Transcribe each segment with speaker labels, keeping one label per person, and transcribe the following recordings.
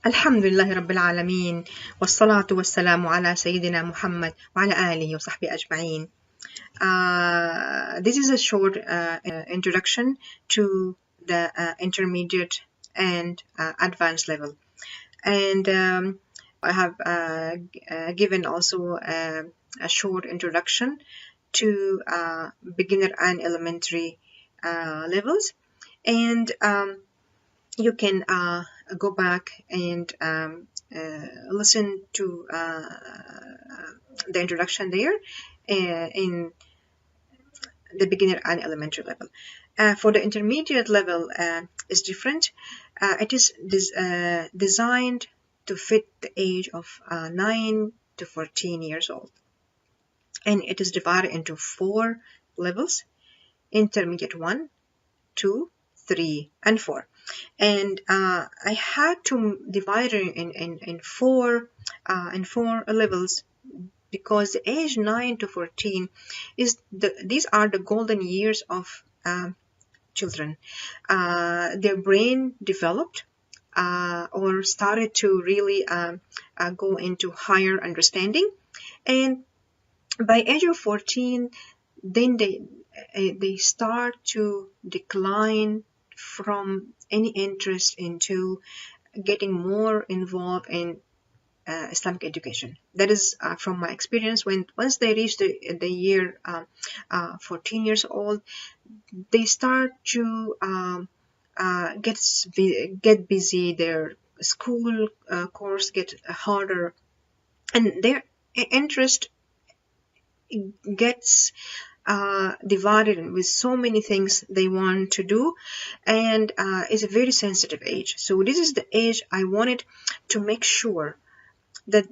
Speaker 1: الحمد لله رب العالمين والصلاة والسلام على سيدنا محمد وعلى آله وصحبه أجمعين. This is a short introduction to the intermediate and advanced level. And I have given also a short introduction to beginner and elementary levels. And you can go back and listen to the introduction there in the beginner and elementary level. For the intermediate level is different. It is designed to fit the age of 9 to 14 years old. And it is divided into 4 levels: intermediate 1, 2, 3, and 4. And I had to divide it in four levels, because the age 9 to 14 is these are the golden years of children. Their brain developed or started to really go into higher understanding, and by age of 14 then they start to decline from any interest into getting more involved in Islamic education. That is from my experience. Once they reach the year 14 years old, they start to get busy. Their school course get harder, and their interest gets divided with so many things they want to do, and it's a very sensitive age. So this is the age I wanted to make sure that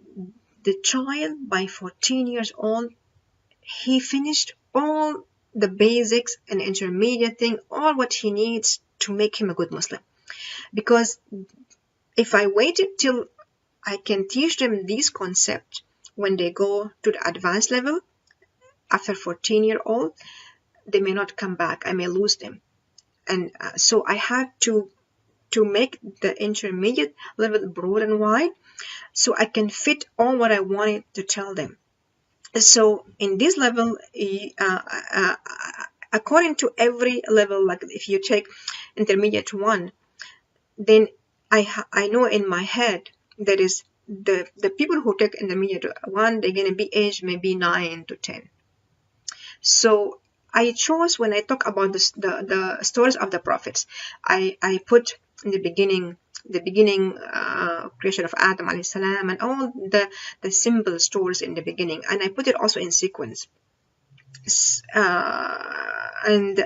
Speaker 1: the child by 14 years old, he finished all the basics and intermediate thing, all what he needs to make him a good Muslim. Because if I waited till I can teach them these concepts when they go to the advanced level, after 14-year-old, they may not come back. I may lose them. And so I had to make the intermediate level broad and wide, so I can fit all what I wanted to tell them. So in this level, according to every level, like if you take intermediate 1, then I know in my head that is the people who take intermediate 1, they're going to be aged maybe 9 to 10. So I chose, when I talk about the stories of the prophets, I put in the beginning creation of Adam alayhi salam and all the simple stories in the beginning, and I put it also in sequence. And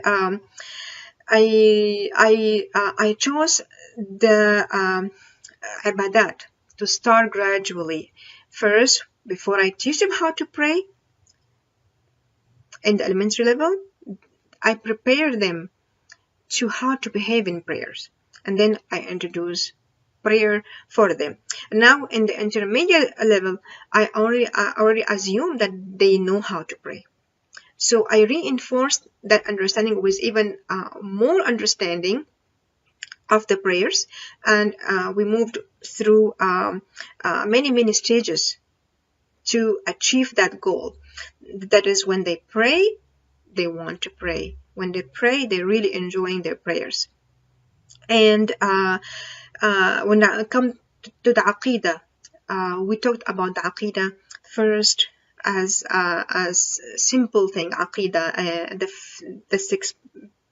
Speaker 1: I chose the ibadat to start gradually. First, before I teach them how to pray in the elementary level, I prepare them to how to behave in prayers, and then I introduce prayer for them. Now in the intermediate level, I already assume that they know how to pray, so I reinforced that understanding with even more understanding of the prayers, and we moved through many stages to achieve that goal. That is, when they pray, they want to pray. When they pray, they're really enjoying their prayers. And when I come to the Aqidah, we talked about the Aqidah first as simple thing, Aqidah, the 6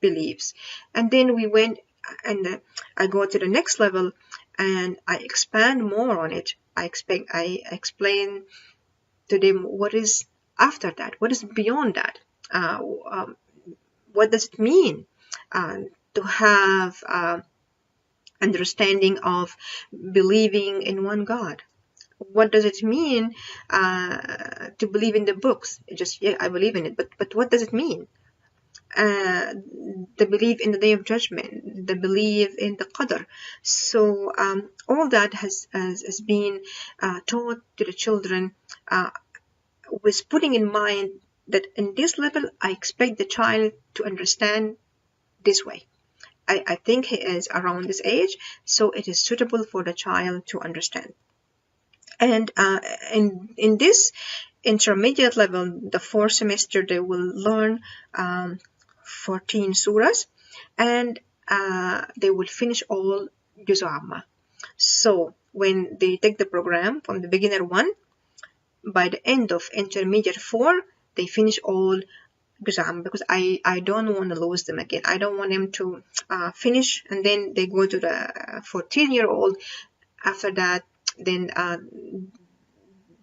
Speaker 1: beliefs. And then we went and I go to the next level and I expand more on it. I explain to them what is after that, what is beyond that, what does it mean to have understanding of believing in one God. What does it mean to believe in the books? Just, yeah, I believe in it, but what does it mean? The belief in the Day of Judgment, the belief in the Qadr. So all that has been taught to the children, with putting in mind that in this level, I expect the child to understand this way. I think he is around this age, so it is suitable for the child to understand. And in this intermediate level, the fourth semester, they will learn 14 surahs, and they will finish all Juz Amma. So when they take the program from the beginner 1, by the end of intermediate 4, they finish all Juz Amma, because I don't want to lose them again. I don't want them to finish and then they go to the 14-year-old. After that, then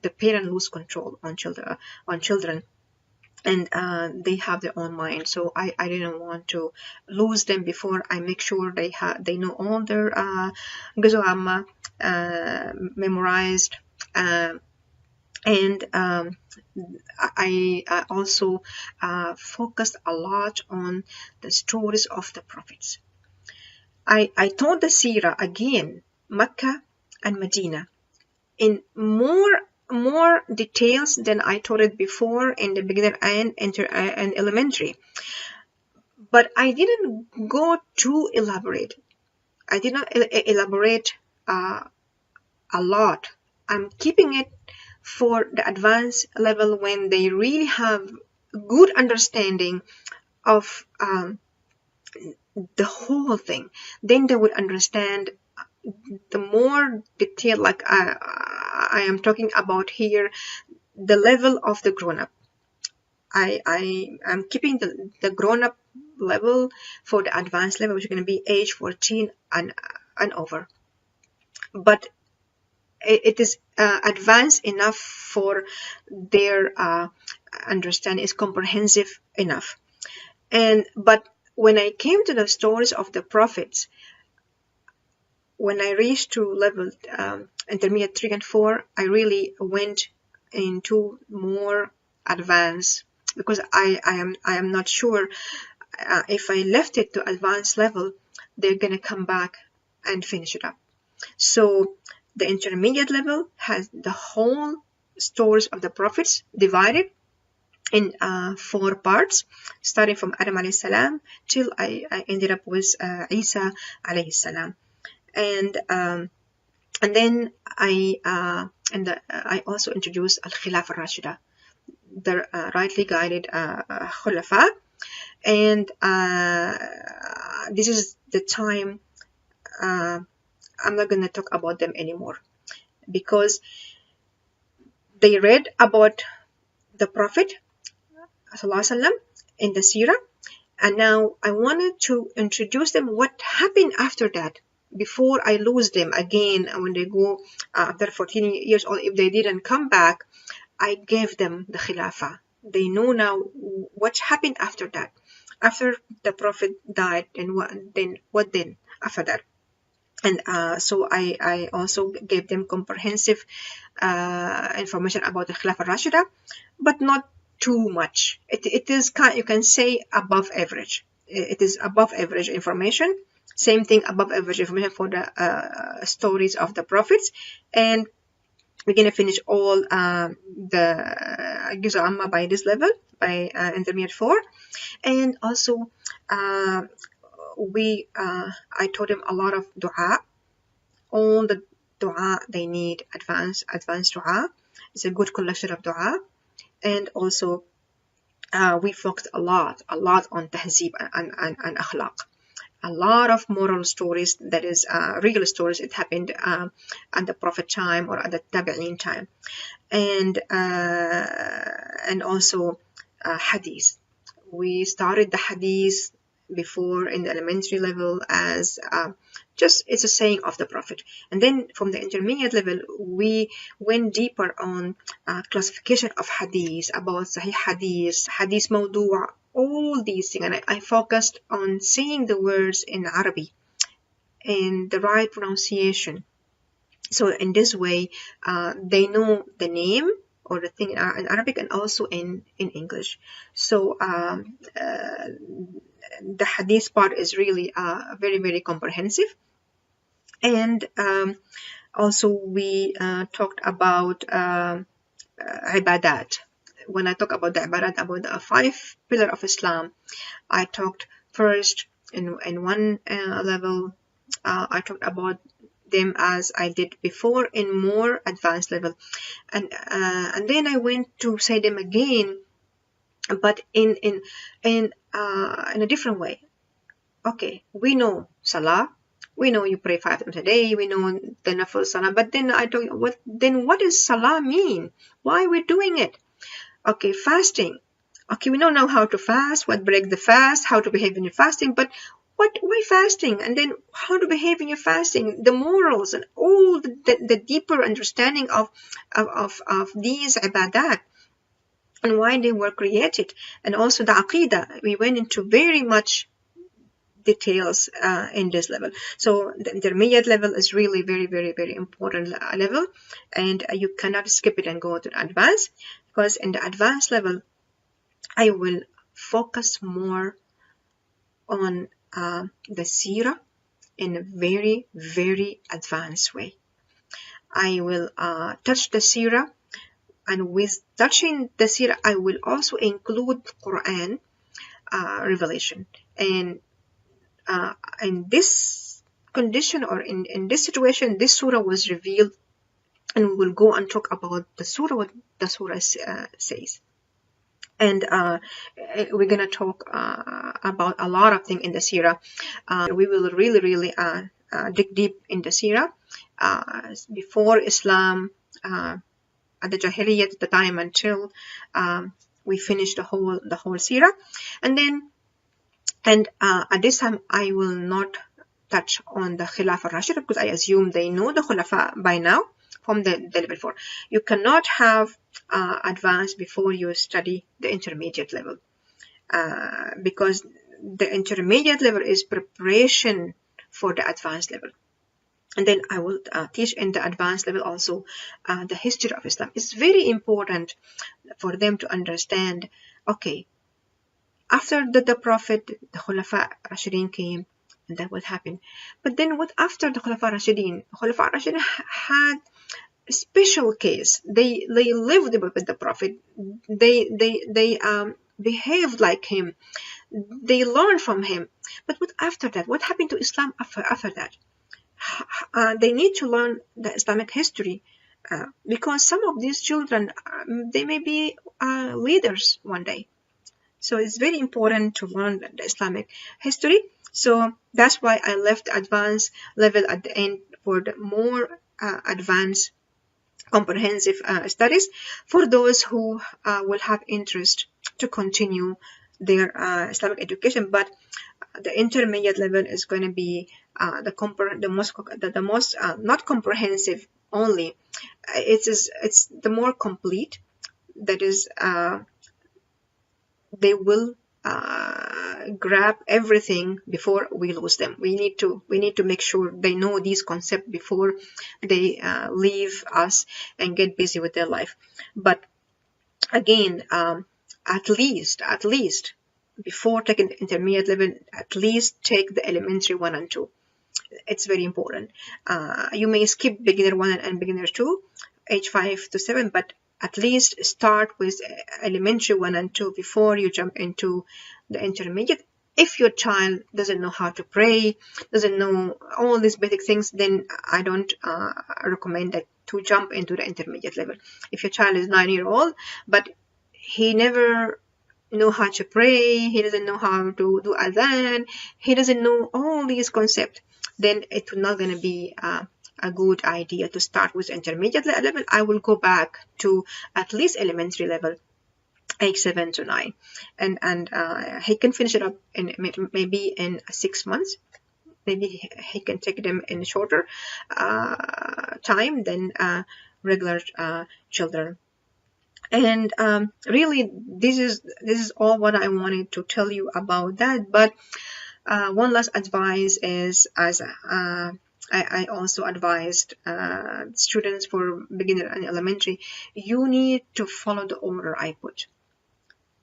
Speaker 1: the parent lose control on children, and they have their own mind. So I didn't want to lose them before I make sure they know all their Juz Amma memorized. And I also focused a lot on the stories of the prophets. I taught the Sirah again, Mecca and Medina, in more details than I taught it before in the beginner and elementary. But I didn't go too elaborate. I did not elaborate a lot. I'm keeping it for the advanced level when they really have good understanding of the whole thing. Then they would understand the more detail, like I am talking about here, the level of the grown-up. I am keeping the grown-up level for the advanced level, which is going to be age 14 and over. But it is advanced enough for their understanding, is comprehensive enough. But when I came to the stories of the prophets, when I reached to level intermediate 3 and 4, I really went into more advanced, because I am not sure if I left it to advanced level, they're gonna come back and finish it up. So the intermediate level has the whole stories of the prophets divided in 4 parts, starting from Adam alayhi salam till I ended up with Isa alayhi salam. And then I also introduced Al-Khilaf Ar-Rashida, the rightly guided Khulafa. And this is the time I'm not going to talk about them anymore, because they read about the Prophet ﷺ in the Sirah, and now I wanted to introduce them what happened after that, before I lose them again when they go after 14 years old. If they didn't come back, I gave them the Khilafah. They know now what happened after that. After the Prophet died, and what then after that? And so I also gave them comprehensive information about the Khilafah Rashida, but not too much. It is you can say above average. It is above average information. Same thing, above average information for the stories of the prophets. And we're gonna finish all the Juz Amma by this level, by intermediate 4. And also I taught them a lot of dua, all the dua they need, advanced dua. It's a good collection of dua. And also we focused a lot on tahzib and akhlaq. A lot of moral stories, that is real stories. It happened at the Prophet time or at the Tabi'een time. And also hadith. We started the hadith before in the elementary level as just it's a saying of the Prophet. And then from the intermediate level, we went deeper on classification of hadith, about Sahih hadith, hadith mawdu', all these things. And I focused on saying the words in Arabic and the right pronunciation. So in this way, they know the name or the thing in Arabic and also in English. So the hadith part is really very, very comprehensive. And also we talked about ibadat. When I talk about the ibadat, about the 5 pillars of Islam, I talked first In one level, I talked about them as I did before in more advanced level, and then I went to say them again, but in a different way. Okay, we know Salah, we know you pray 5 times a day, we know the Nafil Salah, but then I don't. What does Salah mean? Why are we doing it? Okay, fasting. Okay, we don't know how to fast, what break the fast, how to behave in your fasting, but why fasting? And then how to behave in your fasting, the morals and all the deeper understanding of these ibadat and why they were created. And also the aqidah. We went into very much details in this level. So the intermediate level is really very important level, and you cannot skip it and go to the advanced, because in the advanced level I will focus more on the seerah in a very advanced way. I will touch the seerah, and with touching the seerah I will also include Quran revelation. And in this condition, or in this situation, this surah was revealed, and we will go and talk about the surah, what the surah says. And we're gonna talk about a lot of things in the seerah. We will really dig deep in the seerah before Islam, at the Jahiliyyah, at the time until we finish the whole seerah. And at this time I will not touch on the Khilaf Ar-Rashad, because I assume they know the Khulafa by now from the level 4. You cannot have advanced before you study the intermediate level, because the intermediate level is preparation for the advanced level. And then I will teach in the advanced level also the history of Islam. It's very important for them to understand, okay, after the Prophet, the Khulafa Rashidin came, and that would happen. But then what after the Khulafa Rashidin? Khulafa Rashidin had a special case. They lived with the Prophet. They behaved like him. They learned from him. But what after that? What happened to Islam after that? They need to learn the Islamic history, because some of these children, they may be leaders one day. So it's very important to learn the Islamic history. So that's why I left advanced level at the end for the more advanced comprehensive studies for those who will have interest to continue their Islamic education. But the intermediate level is going to be the most not comprehensive only. It's the more complete. That is, they will grab everything before we lose them. We need to make sure they know these concepts before they leave us and get busy with their life. But again, at least before taking the intermediate level, at least take the elementary 1 and 2. It's very important. You may skip beginner 1 and beginner 2, age 5 to 7, but at least start with elementary 1 and 2 before you jump into the intermediate. If your child doesn't know how to pray, doesn't know all these basic things, then I don't recommend that to jump into the intermediate level. If your child is 9-year-old, but he never know how to pray, he doesn't know how to do adhan, he doesn't know all these concepts, then it's not going to be a good idea to start with intermediate level. I will go back to at least elementary level, age 7 to 9, and he can finish it up in maybe in 6 months. Maybe he can take them in shorter time than regular children. And really, this is all what I wanted to tell you about that. But one last advice is, as I also advised students for beginner and elementary, you need to follow the order I put.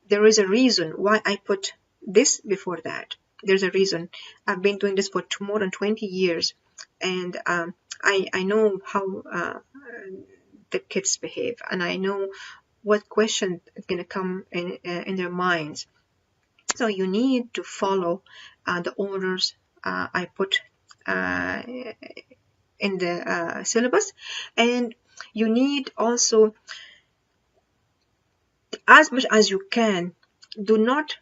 Speaker 1: There is a reason why I put this before that. There's a reason. I've been doing this for more than 20 years, and I know how the kids behave, and I know what question is going to come in their minds. So you need to follow the orders I put in the syllabus. And you need also, as much as you can, do not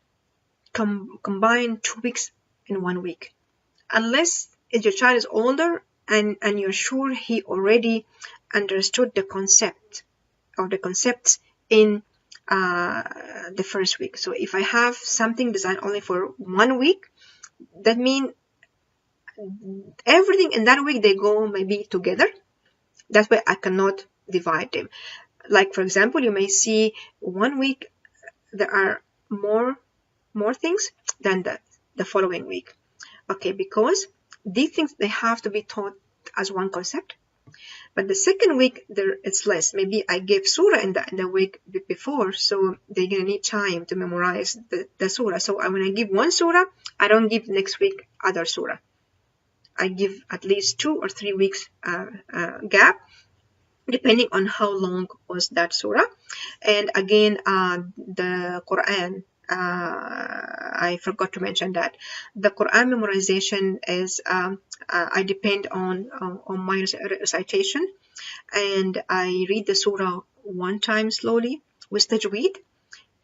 Speaker 1: combine 2 weeks in 1 week, unless if your child is older and you're sure he already understood the concept or the concepts in the first week. So if I have something designed only for 1 week, that means everything in that week they go maybe together. That's why I cannot divide them. Like, for example, you may see 1 week there are more things than the following week. Okay, because these things, they have to be taught as one concept. But the second week, there it's less. Maybe I gave surah in the week before, so they're gonna need time to memorize the surah. So when I give one surah, I don't give next week other surah. I give at least 2 or 3 weeks gap, depending on how long was that surah. And again, the Quran, I forgot to mention that the Quran memorization is I depend on my recitation, and I read the surah one time slowly with tajweed,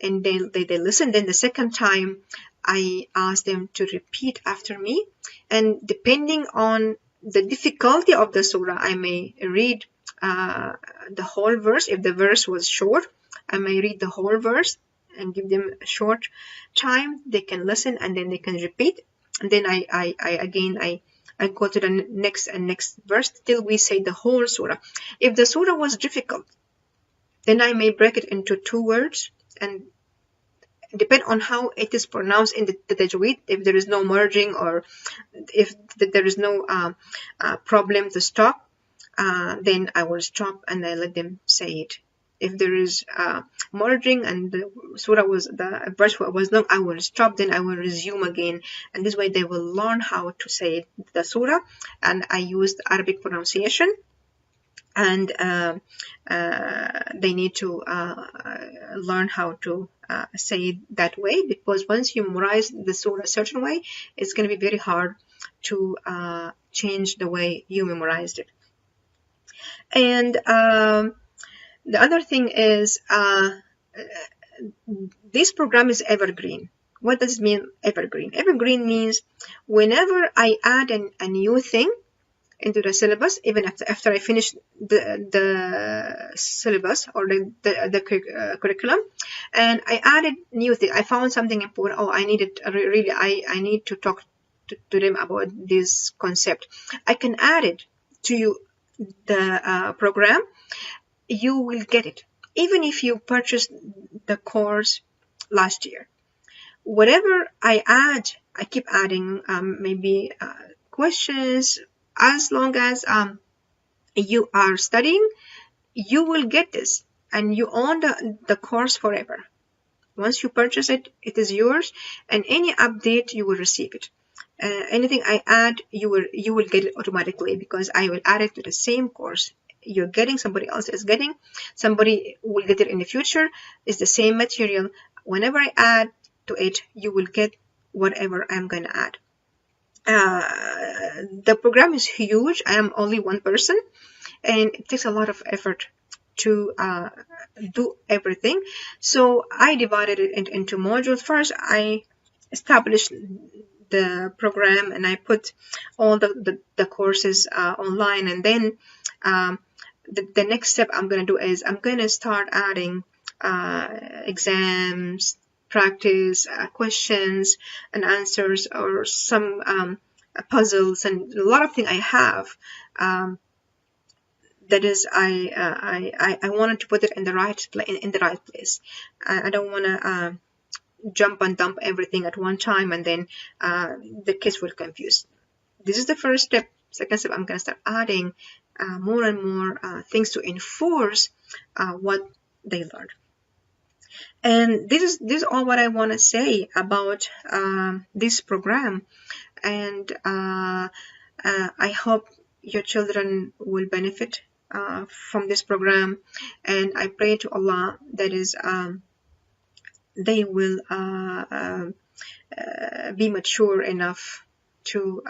Speaker 1: and they listen. Then the second time I ask them to repeat after me, and depending on the difficulty of the surah, I may read the whole verse. If the verse was short, I may read the whole verse and give them a short time. They can listen and then they can repeat. And then I go to the next verse till we say the whole surah. If the surah was difficult, then I may break it into 2 words, and depend on how it is pronounced in the tajweed. If there is no merging, or if there is no problem to stop, then I will stop and I let them say it. If there is merging and the verse was long, I will stop, then I will resume again. And this way they will learn how to say the surah. And I use the Arabic pronunciation, and they need to learn how to say it that way, because once you memorize the surah a certain way, it's going to be very hard to change the way you memorized it. And the other thing is, this program is evergreen. What does it mean, evergreen? Evergreen means whenever I add a new thing into the syllabus, even after I finish the syllabus or the curriculum, and I added new thing, I found something important. Oh, I needed really, I need to talk to them about this concept. I can add it to the program. You will get it, even if you purchased the course last year. Whatever I add, I keep adding maybe questions. As long as you are studying, you will get this, and you own the course forever. Once you purchase it, it is yours, and any update, you will receive it. Anything I add, you will get it automatically, because I will add it to the same course you're getting, somebody else is getting, somebody will get it in the future. It's the same material. Whenever I add to it, you will get whatever I'm going to add. The program is huge. I am only one person, and it takes a lot of effort to do everything. So I divided it into modules. First, I established the program and I put all the courses online, and then the next step I'm going to do is I'm going to start adding exams, practice, questions and answers, or some puzzles, and a lot of things I have. That is, I wanted to put it in the right place. I don't want to jump and dump everything at one time, and then the kids will confuse. This is the first step. Second step, I'm going to start adding more and more things to enforce what they learned. And this is all what I want to say about this program. And I hope your children will benefit from this program. And I pray to Allah that is they will be mature enough to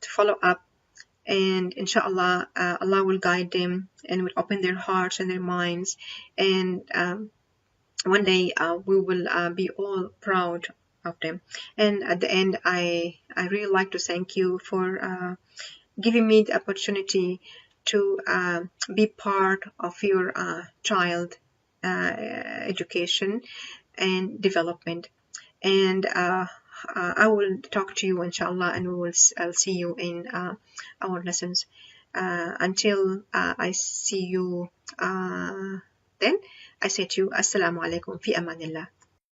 Speaker 1: follow up. And inshallah, Allah will guide them and will open their hearts and their minds. And one day we will be all proud of them. And at the end, I really like to thank you for giving me the opportunity to be part of your child education and development. And I will talk to you inshallah, and I'll see you in our lessons. Until I see you then, I say to you, Assalamu alaikum fi amanillah.